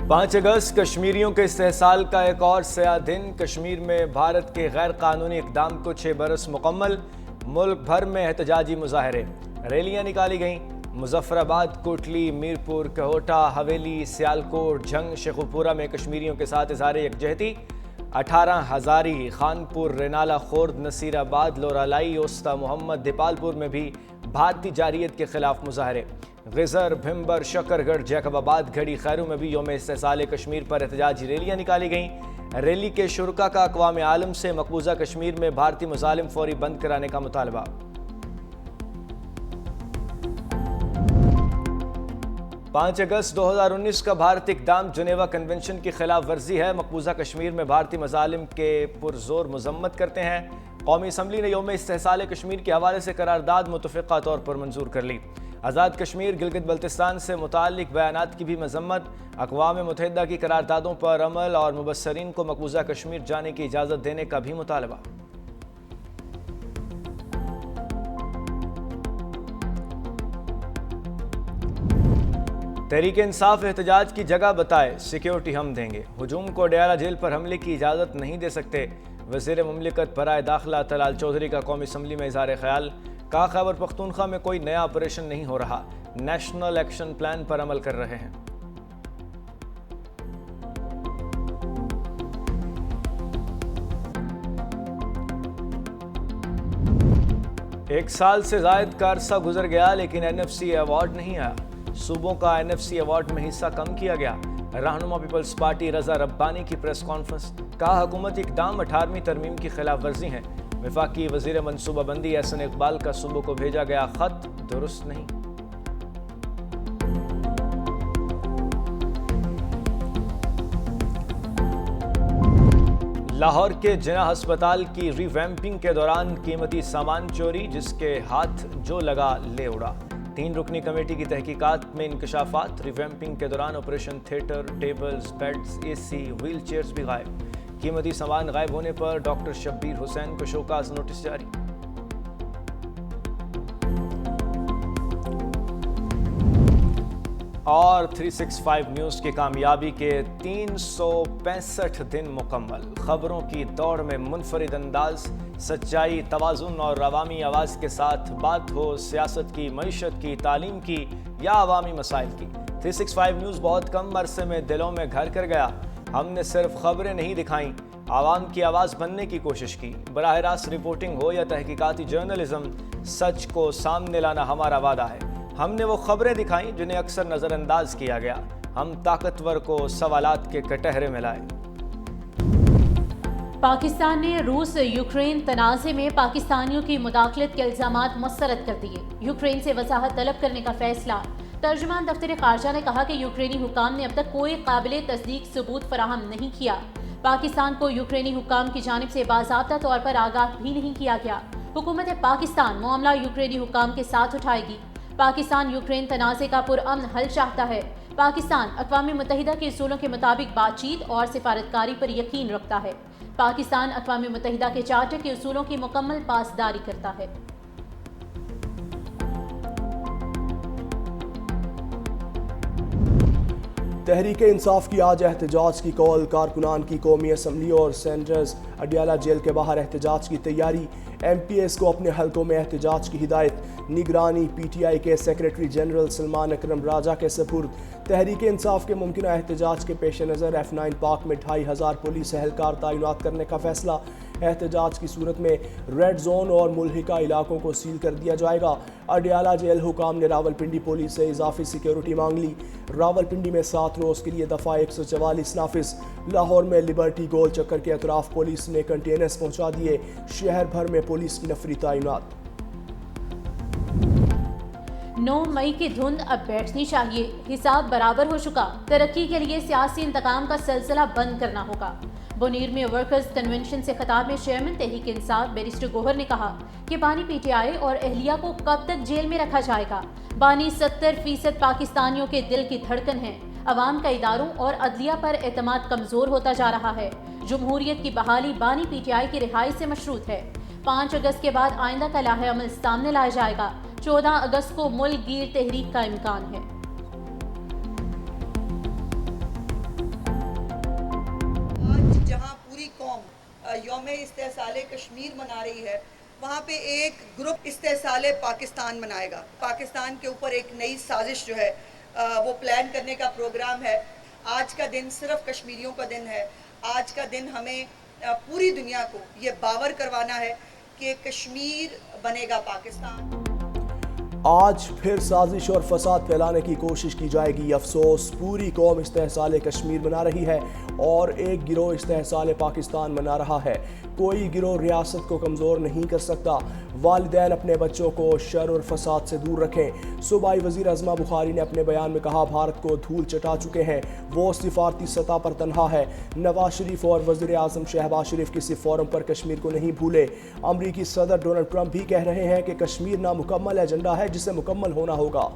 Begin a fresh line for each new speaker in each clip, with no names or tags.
5 اگست کشمیریوں کے استحصال کا ایک اور سیاہ دن۔ کشمیر میں بھارت کے غیر قانونی اقدام کو 6 برس مکمل۔ ملک بھر میں احتجاجی مظاہرے، ریلیاں نکالی گئیں۔ مظفر آباد، کوٹلی، میرپور، کہوٹہ، حویلی، سیالکوٹ، جھنگ، شیخوپورہ میں کشمیریوں کے ساتھ اظہار یکجہتی۔ 18 ہزاری، خانپور، رینالہ، خورد، نصیر آباد، لورالائی، اوستا محمد، دیپالپور میں بھی بھارتی جارحیت کے خلاف مظاہرے۔ غزر، بھمبر، شکر گڑھ، جیکب آباد، گھڑی، خیروں میں بھی یوم استحصال کشمیر پر احتجاجی ریلیاں نکالی گئیں۔ ریلی کے شرکا کا اقوام عالم سے مقبوضہ کشمیر میں بھارتی مظالم فوری بند کرانے کا مطالبہ۔ 5 اگست 2019 کا بھارت اقدام جنیوا کنونشن کی خلاف ورزی ہے۔ مقبوضہ کشمیر میں بھارتی مظالم کے پرزور مذمت کرتے ہیں۔ قومی اسمبلی نے یوم استحصال کشمیر کے حوالے سے قرارداد متفقہ طور پر منظور کر لی۔ آزاد کشمیر، گلگت بلتستان سے متعلق بیانات کی بھی مذمت۔ اقوام متحدہ کی قراردادوں پر عمل اور مبصرین کو مقبوضہ کشمیر جانے کی اجازت دینے کا بھی مطالبہ۔ تحریک انصاف احتجاج کی جگہ بتائے، سیکیورٹی ہم دیں گے۔ ہجوم کو اڈیالہ جیل پر حملے کی اجازت نہیں دے سکتے۔ وزیر مملکت برائے داخلہ طلال چودھری کا قومی اسمبلی میں اظہار خیال۔ کہا، خیبر پختونخوا میں کوئی نیا آپریشن نہیں ہو رہا، نیشنل ایکشن پلان پر عمل کر رہے ہیں۔ ایک سال سے زائد کا عرصہ گزر گیا لیکن NFC ایوارڈ نہیں آیا۔ صوبوں کا NFC ایوارڈ میں حصہ کم کیا گیا۔ رہنما پیپلز پارٹی رضا ربانی کی پریس کانفرنس۔ کہا، حکومتی اقدام 18ویں ترمیم کی خلاف ورزی ہیں۔ وفاقی وزیر منصوبہ بندی احسن اقبال کا صوبوں کو بھیجا گیا خط درست نہیں۔ لاہور کے جناح ہسپتال کی ری ویمپنگ کے دوران قیمتی سامان چوری، جس کے ہاتھ جو لگا لے اڑا۔ 3 رکنی کمیٹی کی تحقیقات میں انکشافات۔ ری ویمپنگ کے دوران operation theatre, tables, beds, AC، wheelchairs بھی غائب۔ قیمتی سامان غائب ہونے پر ڈاکٹر شبیر حسین کو شوکاز نوٹس جاری۔ اور 365 نیوز کی کامیابی کے 365 دن مکمل۔ خبروں کی دوڑ میں منفرد انداز، سچائی، توازن اور عوامی آواز کے ساتھ بات ہو سیاست کی، معیشت کی، تعلیم کی یا عوامی مسائل کی۔ 365 نیوز بہت کم عرصے میں دلوں میں گھر کر گیا۔ ہم نے صرف خبریں نہیں دکھائیں، عوام کی آواز بننے کی کوشش کی۔ براہ راست رپورٹنگ ہو یا تحقیقاتی جرنلزم، سچ کو سامنے لانا ہمارا وعدہ ہے۔ ہم نے وہ خبریں دکھائیں جنہیں اکثر نظر انداز کیا گیا۔ ہم طاقتور کو سوالات کے کٹہرے میں لائے۔
پاکستان نے روس یوکرین تنازع میں پاکستانیوں کی مداخلت کے الزامات مسترد کر دیے۔ یوکرین سے وضاحت طلب کرنے کا فیصلہ۔ ترجمان دفتر خارجہ نے کہا کہ یوکرینی حکام نے اب تک کوئی قابل تصدیق ثبوت فراہم نہیں کیا۔ پاکستان کو یوکرینی حکام کی جانب سے باضابطہ طور پر آگاہ بھی نہیں کیا گیا۔ حکومت پاکستان معاملہ یوکرینی حکام کے ساتھ اٹھائے گی۔ پاکستان یوکرین تنازع کا پرامن حل چاہتا ہے۔ پاکستان اقوام متحدہ کے اصولوں کے مطابق بات چیت اور سفارتکاری پر یقین رکھتا ہے۔ پاکستان اقوام متحدہ کے چارٹر کے اصولوں کی مکمل پاسداری کرتا ہے۔
تحریک انصاف کی آج احتجاج کی کال۔ کارکنان کی قومی اسمبلی اور سینیٹرز اڈیالہ جیل کے باہر احتجاج کی تیاری۔ MPs کو اپنے حلقوں میں احتجاج کی ہدایت۔ نگرانی PTI کے سیکریٹری جنرل سلمان اکرم راجہ کے سپرد۔ تحریک انصاف کے ممکنہ احتجاج کے پیش نظر F9 پارک میں 2500 پولیس اہلکار تعینات کرنے کا فیصلہ۔ احتجاج کی صورت میں ریڈ زون اور ملحقہ علاقوں کو سیل کر دیا جائے گا۔ اڈیالہ جیل حکام نے راولپنڈی پولیس سے اضافی سیکیورٹی مانگ لی۔ راولپنڈی میں 7 روز کے لیے دفعہ 144 نافذ۔ لاہور میں لبرٹی گول چکر کے اطراف پولیس نے کنٹینرز پہنچا دیے۔ شہر بھر میں پولیس کی نفری تعینات۔
9 مئی کی دھند اب بیٹھنی چاہیے، حساب برابر ہو چکا، ترقی کے لیے سیاسی انتقام کا سلسلہ بند کرنا ہوگا۔ بونیر میں ورکرز کنونشن سے خطاب میں چیئرمین تحریک انصاف بیرسٹر گوہر نے کہا کہ بانی PTI اور اہلیہ کو کب تک جیل میں رکھا جائے گا۔ بانی 70% پاکستانیوں کے دل کی دھڑکن ہے۔ عوام کا اداروں اور عدلیہ پر اعتماد کمزور ہوتا جا رہا ہے۔ جمہوریت کی بحالی بانی PTI کی رہائی سے مشروط ہے۔ 5 اگست کے بعد آئندہ کا لائحہ عمل سامنے لایا جائے گا۔ 14 اگست کو ملک گیر تحریک کا امکان ہے۔
جہاں پوری قوم یوم استحصال کشمیر منا رہی ہے، وہاں پہ ایک گروپ استحصال پاکستان منائے گا. پاکستان کے اوپر ایک نئی سازش جو ہے وہ پلان کرنے کا پروگرام ہے. آج کا دن صرف کشمیریوں کا دن ہے. آج کا دن ہمیں پوری دنیا کو یہ باور کروانا ہے کہ کشمیر بنے گا پاکستان.
آج پھر سازش اور فساد پھیلانے کی کوشش کی جائے گی. افسوس پوری قوم استحصال کشمیر منا رہی ہے اور ایک گروہ استحصال پاکستان منا رہا ہے. کوئی گروہ ریاست کو کمزور نہیں کر سکتا. والدین اپنے بچوں کو شر اور فساد سے دور رکھیں. صوبائی وزیر عظمہ بخاری نے اپنے بیان میں کہا بھارت کو دھول چٹا چکے ہیں، وہ سفارتی سطح پر تنہا ہے. نواز شریف اور وزیر اعظم شہباز شریف کسی فورم پر کشمیر کو نہیں بھولے. امریکی صدر ڈونلڈ ٹرمپ بھی کہہ رہے ہیں کہ کشمیر نامکمل ایجنڈا ہے جسے مکمل ہونا ہوگا.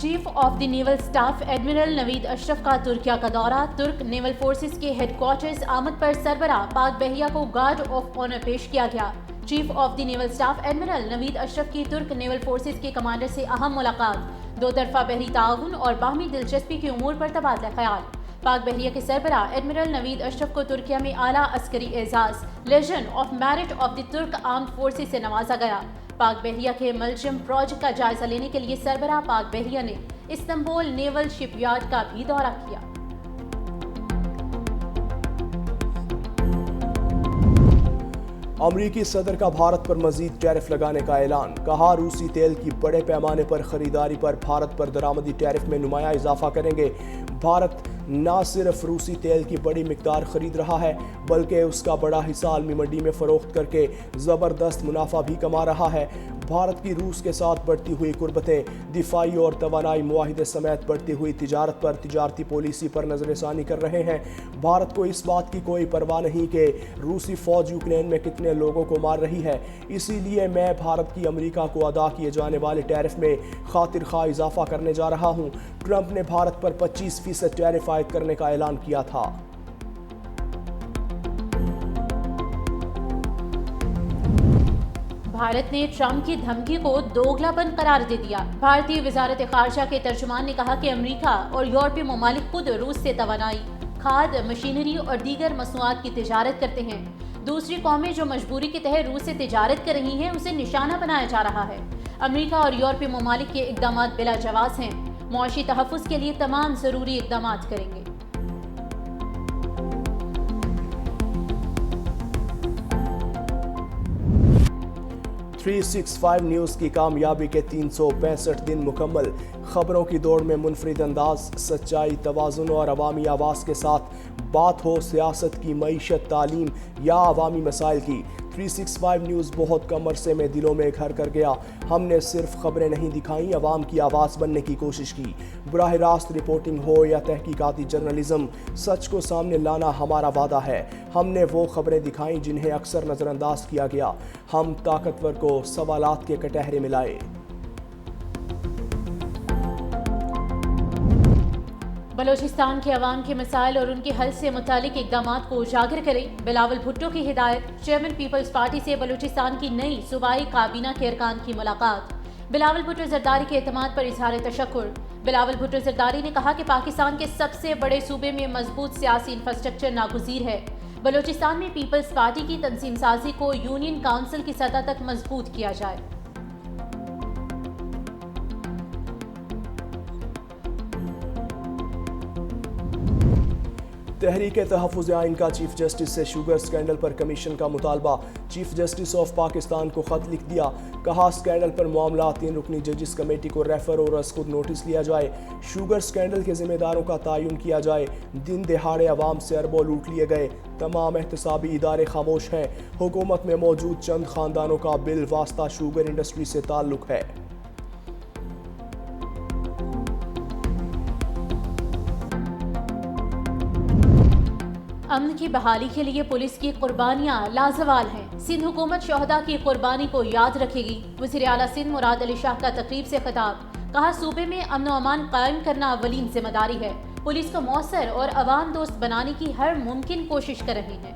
Chief of the naval staff admiral Naveed Ashraf کا ترکیہ کا دورہ. ترک نیول فورسز کے ہیڈ کوارٹرز آمد پر سربراہ پاک بحریہ کو گارڈ آف آنر پیش کیا گیا. Chief of the naval staff admiral Naveed Ashraf کی ترک نیول فورسز کے کمانڈر سے اہم ملاقات. دو طرفہ بحری تعاون اور باہمی دلچسپی کے امور پر تبادلہ خیال. پاک بحریہ کے سربراہ ایڈمرل نوید اشرف کو ترکیہ میں اعلیٰ عسکری اعزاز Legion of Merit of the ترک آرمڈ فورسز سے نوازا گیا. پاک بحریہ کے ملجم پروجیکٹ کا جائزہ لینے کے لیے سربراہ پاک بحریہ نے استنبول نیول شپ یارڈ کا بھی دورہ کیا.
امریکی صدر کا بھارت پر مزید ٹیرف لگانے کا اعلان. کہا روسی تیل کی بڑے پیمانے پر خریداری پر بھارت پر درآمدی ٹیرف میں نمایاں اضافہ کریں گے. بھارت نہ صرف روسی تیل کی بڑی مقدار خرید رہا ہے بلکہ اس کا بڑا حصہ عالمی منڈی میں فروخت کر کے زبردست منافع بھی کما رہا ہے. بھارت کی روس کے ساتھ بڑھتی ہوئی قربتیں، دفاعی اور توانائی معاہدے سمیت بڑھتی ہوئی تجارت پر تجارتی پالیسی پر نظر ثانی کر رہے ہیں. بھارت کو اس بات کی کوئی پرواہ نہیں کہ روسی فوج یوکرین میں کتنے لوگوں کو مار رہی ہے. اسی لیے میں بھارت کی امریکہ کو ادا کیے جانے والے ٹیرف میں خاطر خواہ اضافہ کرنے جا رہا ہوں. ٹرمپ نے بھارت پر 25% ٹیرف عائد کرنے کا اعلان کیا تھا.
بھارت نے ٹرمپ کی دھمکی کو دوگلا پن قرار دے دیا. بھارتی وزارت خارجہ کے ترجمان نے کہا کہ امریکہ اور یورپی ممالک خود روس سے توانائی، کھاد، مشینری اور دیگر مصنوعات کی تجارت کرتے ہیں. دوسری قومیں جو مجبوری کے تحت روس سے تجارت کر رہی ہیں اسے نشانہ بنایا جا رہا ہے. امریکہ اور یورپی ممالک کے اقدامات بلا جواز ہیں. معاشی تحفظ کے لیے تمام ضروری اقدامات کریں گے.
.365 نیوز کی کامیابی کے 365 دن مکمل. خبروں کی دوڑ میں منفرد انداز، سچائی، توازن اور عوامی آواز کے ساتھ بات ہو سیاست کی، معیشت، تعلیم یا عوامی مسائل کی. 365 نیوز بہت کم عرصے میں دلوں میں گھر کر گیا. ہم نے صرف خبریں نہیں دکھائیں، عوام کی آواز بننے کی کوشش کی. براہ راست رپورٹنگ ہو یا تحقیقاتی جرنلزم، سچ کو سامنے لانا ہمارا وعدہ ہے. ہم نے وہ خبریں دکھائیں جنہیں اکثر نظر انداز کیا گیا. ہم طاقتور کو سوالات کے کٹہرے میں لائے.
بلوچستان کے عوام کے مسائل اور ان کے حل سے متعلق اقدامات کو اجاگر کریں. بلاول بھٹو کی ہدایت. چیئرمین پیپلز پارٹی سے بلوچستان کی نئی صوبائی کابینہ کے ارکان کی ملاقات. بلاول بھٹو زرداری کے اعتماد پر اظہار تشکر. بلاول بھٹو زرداری نے کہا کہ پاکستان کے سب سے بڑے صوبے میں مضبوط سیاسی انفراسٹرکچر ناگزیر ہے. بلوچستان میں پیپلز پارٹی کی تنظیم سازی کو یونین کونسل کی سطح تک مضبوط کیا جائے.
تحریک تحفظ آئین کا چیف جسٹس سے شوگر سکینڈل پر کمیشن کا مطالبہ. چیف جسٹس آف پاکستان کو خط لکھ دیا. کہا سکینڈل پر معاملہ 3 رکنی ججز کمیٹی کو ریفر اور از خود نوٹس لیا جائے. شوگر سکینڈل کے ذمہ داروں کا تعین کیا جائے. دن دہاڑے عوام سے اربوں لوٹ لیے گئے. تمام احتسابی ادارے خاموش ہیں. حکومت میں موجود چند خاندانوں کا بل واسطہ شوگر انڈسٹری سے تعلق ہے.
امن کی بحالی کے لیے پولیس کی قربانیاں لازوال ہیں. سندھ حکومت شہداء کی قربانی کو یاد رکھے گی. وزیر اعلیٰ سندھ مراد علی شاہ کا تقریب سے خطاب. کہا صوبے میں امن و امان قائم کرنا اولین ذمہ داری ہے. پولیس کو مؤثر اور عوام دوست بنانے کی ہر ممکن کوشش کر رہے ہیں.